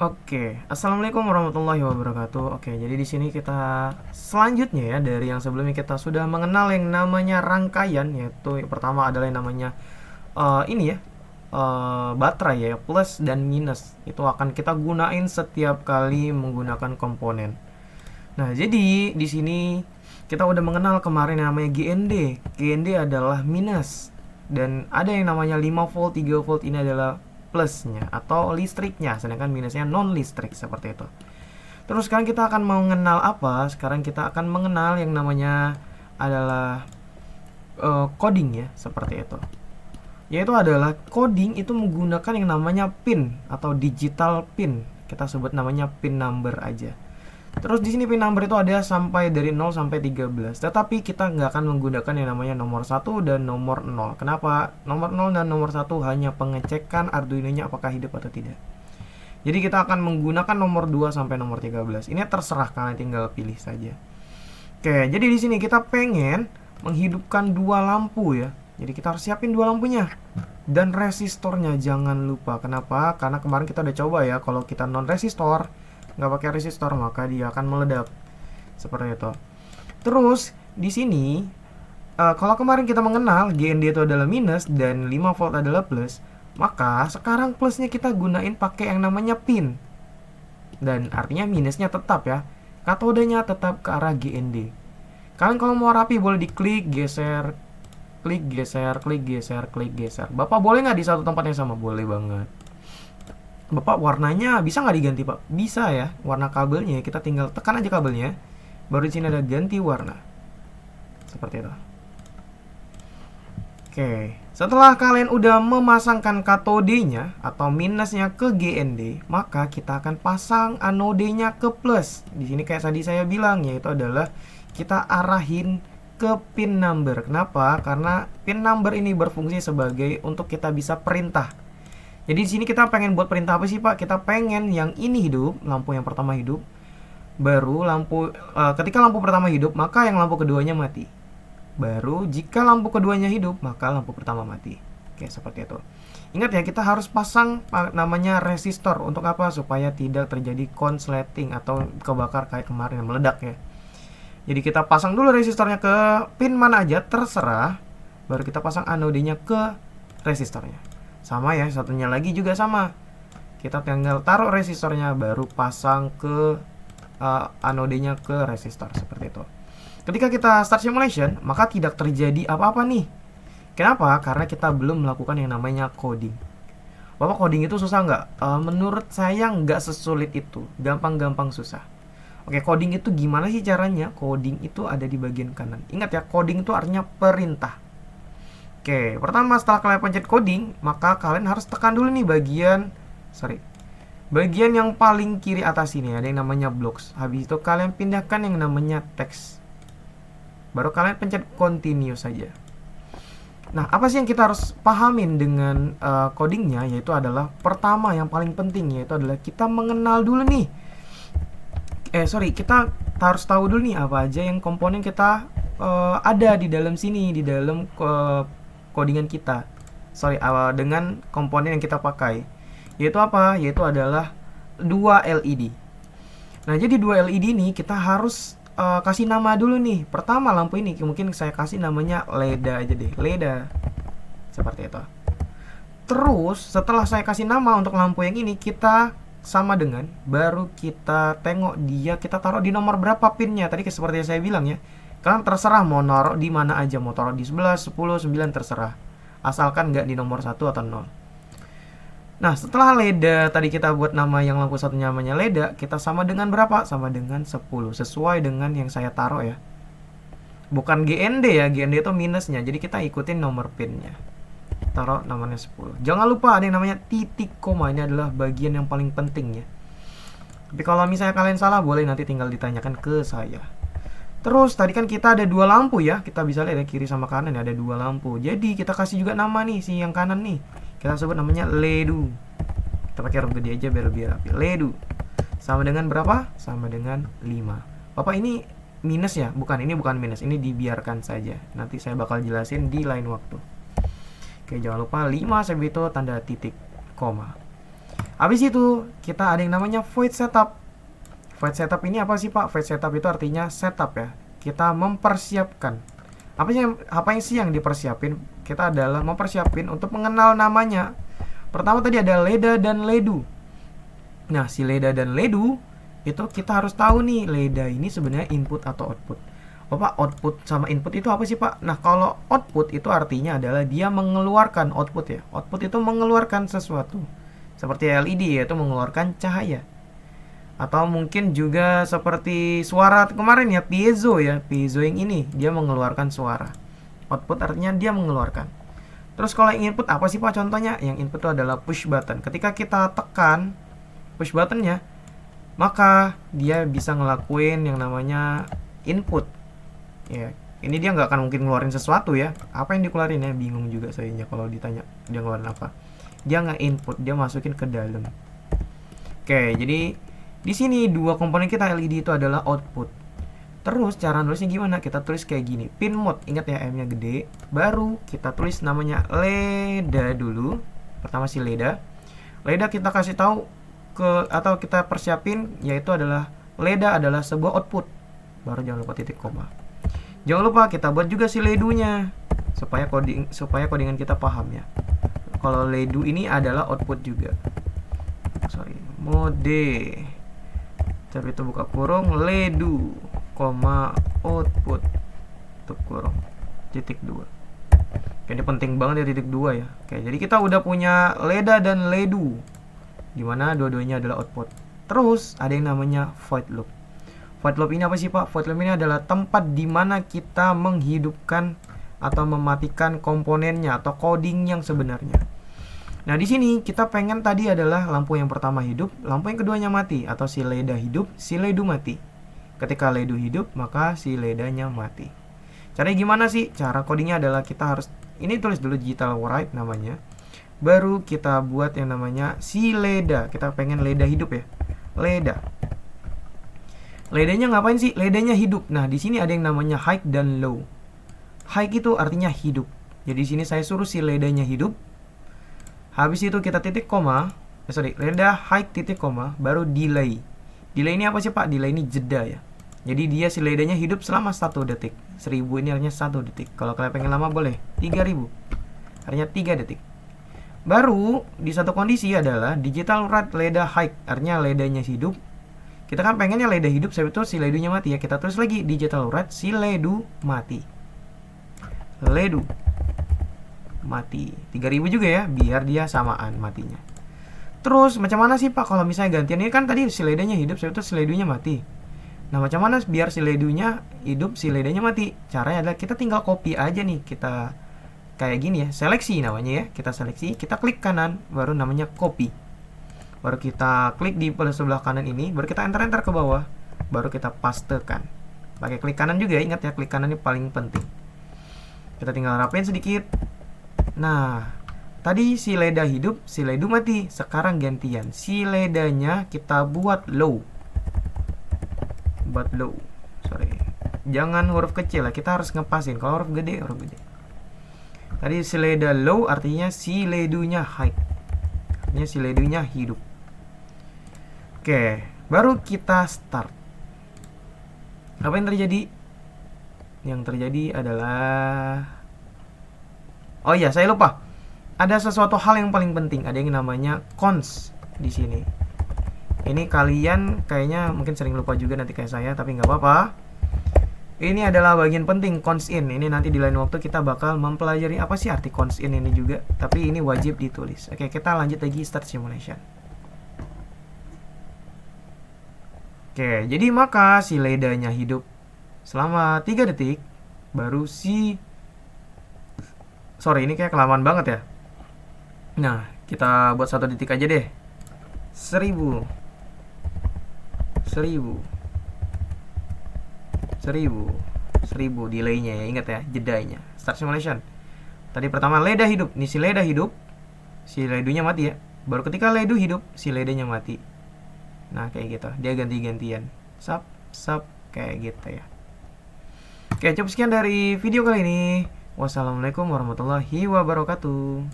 Oke, assalamualaikum warahmatullahi wabarakatuh. Oke, jadi di sini kita selanjutnya ya dari yang sebelumnya kita sudah mengenal yang namanya rangkaian, yaitu yang pertama adalah yang namanya ini ya baterai ya, plus dan minus itu akan kita gunain setiap kali menggunakan komponen. Nah, jadi di sini kita udah mengenal kemarin yang namanya GND. GND adalah minus dan ada yang namanya 5 volt, 3 volt ini adalah plusnya atau listriknya, sedangkan minusnya non listrik seperti itu. Terus sekarang kita akan mengenal apa? Sekarang kita akan mengenal yang namanya adalah coding ya, seperti itu. Yaitu adalah coding itu menggunakan yang namanya pin atau digital pin. Kita sebut namanya pin number aja. Terus di sini pin number itu ada sampai dari 0 sampai 13. Tetapi kita nggak akan menggunakan yang namanya nomor 1 dan nomor 0. Kenapa? Nomor 0 dan nomor 1 hanya pengecekan Arduino-nya apakah hidup atau tidak. Jadi kita akan menggunakan nomor 2 sampai nomor 13. Ini terserah, kalian tinggal pilih saja. Oke, jadi di sini kita pengen menghidupkan dua lampu ya. Jadi kita harus siapin dua lampunya. Dan resistornya jangan lupa. Kenapa? Karena kemarin kita udah coba ya, kalau kita non resistor, nggak pakai resistor, maka dia akan meledak seperti itu. Terus di sini kalau kemarin kita mengenal GND itu adalah minus dan 5 volt adalah plus, maka sekarang plusnya kita gunain pakai yang namanya pin, dan artinya minusnya tetap ya, katodenya tetap ke arah GND. Kalian kalau mau rapi boleh diklik, geser, klik, geser, klik, geser, klik, geser. Bapak boleh nggak di satu tempat yang sama? Boleh banget. Bapak warnanya bisa nggak diganti Pak? Bisa ya, warna kabelnya kita tinggal tekan aja kabelnya, baru di sini ada ganti warna, seperti itu. Oke, setelah kalian udah memasangkan katodenya atau minusnya ke GND, maka kita akan pasang anodenya ke plus. Di sini kayak tadi saya bilang, yaitu adalah kita arahin ke pin number. Kenapa? Karena pin number ini berfungsi sebagai untuk kita bisa perintah. Jadi di sini kita pengen buat perintah apa sih Pak? Kita pengen yang ini hidup, lampu yang pertama hidup, baru ketika lampu pertama hidup, maka yang lampu keduanya mati. Baru jika lampu keduanya hidup, maka lampu pertama mati. Oke, seperti itu. Ingat ya, kita harus pasang namanya resistor untuk apa? Supaya tidak terjadi konsleting atau kebakar kayak kemarin yang meledak ya. Jadi kita pasang dulu resistornya ke pin mana aja, terserah. Baru kita pasang anodenya ke resistornya. Sama ya, satunya lagi juga sama. Kita tinggal taruh resistornya, baru pasang ke anodenya ke resistor, seperti itu. Ketika kita start simulation, maka tidak terjadi apa-apa nih. Kenapa? Karena kita belum melakukan yang namanya coding. Bapak, coding itu susah nggak? Menurut saya nggak sesulit itu, gampang-gampang susah. Oke, coding itu gimana sih caranya? Coding itu ada di bagian kanan. Ingat ya, coding itu artinya perintah. Oke, pertama setelah kalian pencet coding, maka kalian harus tekan dulu nih bagian yang paling kiri atas ini, ada yang namanya blocks. Habis itu kalian pindahkan yang namanya text. Baru kalian pencet continue saja. Nah, apa sih yang kita harus pahamin dengan codingnya? Yaitu adalah pertama yang paling penting, yaitu adalah kita mengenal dulu nih. Kita harus tahu dulu nih apa aja yang komponen kita ada di dalam sini, di dalam codingan kita. Dengan komponen yang kita pakai. Yaitu apa? Yaitu adalah 2 LED. Nah, jadi 2 LED ini kita harus kasih nama dulu nih. Pertama lampu ini mungkin saya kasih namanya LEDA aja deh. LEDA. Seperti itu. Terus setelah saya kasih nama untuk lampu yang ini, kita sama dengan, baru kita tengok dia, kita taruh di nomor berapa pinnya. Tadi seperti yang saya bilang ya, kalian terserah mau naruh di mana aja, mau taruh di 11, 10, 9 terserah, asalkan nggak di nomor 1 atau 0. Nah, setelah LEDA tadi kita buat nama yang lampu satunya namanya LEDA, kita sama dengan berapa? Sama dengan 10, sesuai dengan yang saya taruh ya. Bukan GND ya, GND itu minusnya, jadi kita ikutin nomor pinnya. Taruh namanya 10. Jangan lupa ada yang namanya titik koma, ini adalah bagian yang paling penting ya. Tapi kalau misalnya kalian salah, boleh nanti tinggal ditanyakan ke saya. Terus tadi kan kita ada dua lampu ya, kita bisa lihat ya, kiri sama kanan ya, ada dua lampu. Jadi kita kasih juga nama nih, si yang kanan nih, kita sebut namanya LED. Kita pakai huruf gede aja biar lebih rapi. LED sama dengan berapa? Sama dengan 5. Bapak, ini minus ya? Bukan, ini bukan minus, ini dibiarkan saja, nanti saya bakal jelasin di lain waktu. Oke, jangan lupa 5 sampai itu tanda titik koma. Habis itu kita ada yang namanya void setup. Void setup ini apa sih Pak? Void setup itu artinya setup ya. Kita mempersiapkan. Apa yang sih yang dipersiapin? Kita adalah mempersiapin untuk mengenal namanya. Pertama tadi ada leda dan ledu. Nah, si leda dan ledu itu kita harus tahu nih, leda ini sebenarnya input atau output. Oh Pak, output sama input itu apa sih Pak? Nah, kalau output itu artinya adalah dia mengeluarkan output ya. Output itu mengeluarkan sesuatu. Seperti LED yaitu mengeluarkan cahaya. Atau mungkin juga seperti suara kemarin ya, piezo ya. Piezo yang ini dia mengeluarkan suara. Output artinya dia mengeluarkan. Terus kalau yang input apa sih Pak contohnya? Yang input itu adalah push button. Ketika kita tekan push buttonnya, maka dia bisa ngelakuin yang namanya input. Ya, ini dia nggak akan mungkin ngeluarin sesuatu ya. Apa yang dikeluarin ya? Bingung juga sayanya kalau ditanya dia ngeluarin apa. Dia nggak input, dia masukin ke dalam. Oke, jadi di sini dua komponen kita LED itu adalah output. Terus cara nulisnya gimana? Kita tulis kayak gini. Pin mode, ingat ya M-nya gede. Baru kita tulis namanya leda dulu. Pertama si leda. Leda kita kasih tahu atau kita persiapin yaitu adalah leda adalah sebuah output. Baru jangan lupa titik koma. Jangan lupa kita buat juga si ledunya supaya codingan kita paham ya. Kalau ledu ini adalah output juga. Mode. Tapi itu buka kurung ledu, output tutup kurung titik 2. Oke, ini penting banget ya titik 2 ya. Oke, jadi kita udah punya leda dan ledu, dimana dua-duanya adalah output. Terus ada yang namanya void loop. Void loop ini apa sih Pak? Void loop ini adalah tempat dimana kita menghidupkan atau mematikan komponennya atau coding yang sebenarnya. Nah, di sini kita pengen tadi adalah lampu yang pertama hidup, lampu yang keduanya mati, atau si leda hidup, si ledu mati. Ketika ledu hidup, maka si ledanya mati. Caranya gimana sih? Cara codingnya adalah kita harus ini tulis dulu digital write namanya. Baru kita buat yang namanya si leda. Kita pengen leda hidup ya. Leda. Ledanya ngapain sih? Ledanya hidup. Nah, di sini ada yang namanya high dan low. High itu artinya hidup. Jadi di sini saya suruh si ledanya hidup. Habis itu kita titik koma. Leda high titik koma, baru delay. Delay ini apa sih Pak? Delay ini jeda ya. Jadi dia si ledanya hidup selama 1 detik. 1000 ini artinya 1 detik. Kalau kalian pengen lama boleh 3000. Artinya 3 detik. Baru di satu kondisi adalah digital write leda high, artinya ledanya hidup. Kita kan pengennya leda hidup, sebab itu si ledunya mati ya. Kita tulis lagi digital write si ledu mati. Ledu mati. 3000 juga ya, biar dia samaan matinya. Terus macam mana sih Pak kalau misalnya gantian? Ini kan tadi si ledanya hidup, sebab itu si ledunya mati. Nah, macam mana biar si ledunya hidup, si ledanya mati? Caranya adalah kita tinggal copy aja nih. Kita kayak gini ya, seleksi namanya ya. Kita seleksi, kita klik kanan, baru namanya copy. Baru kita klik di sebelah kanan ini, baru kita enter ke bawah, baru kita pastekan. Pakai klik kanan juga ya, ingat ya, klik kanan ini paling penting. Kita tinggal rapiin sedikit. Nah, tadi si leda hidup, si ledu mati. Sekarang gantian, si ledanya kita buat low. Buat low. Jangan huruf kecil lah, kita harus ngepasin. Kalau huruf gede, huruf gede. Tadi si leda low artinya si ledunya high. Artinya si ledunya hidup. Oke, baru kita start. Apa yang terjadi? Yang terjadi adalah, oh iya, saya lupa. Ada sesuatu hal yang paling penting. Ada yang namanya cons di sini. Ini kalian kayaknya mungkin sering lupa juga nanti kayak saya, tapi nggak apa-apa. Ini adalah bagian penting, cons in. Ini nanti di lain waktu kita bakal mempelajari apa sih arti cons in ini juga. Tapi ini wajib ditulis. Oke, kita lanjut lagi start simulation. Oke, jadi maka si ledanya hidup selama 3 detik. Baru ini kayak kelamaan banget ya. Nah, kita buat 1 detik aja deh. 1000 delaynya ya, ingat ya, jedanya. Start simulation. Tadi pertama leda hidup, nih si leda hidup, si ledunya mati ya. Baru ketika ledu hidup, si ledanya mati. Nah, kayak gitu, dia ganti-gantian, sub kayak gitu ya. Oke, cukup sekian dari video kali ini. Wassalamualaikum warahmatullahi wabarakatuh.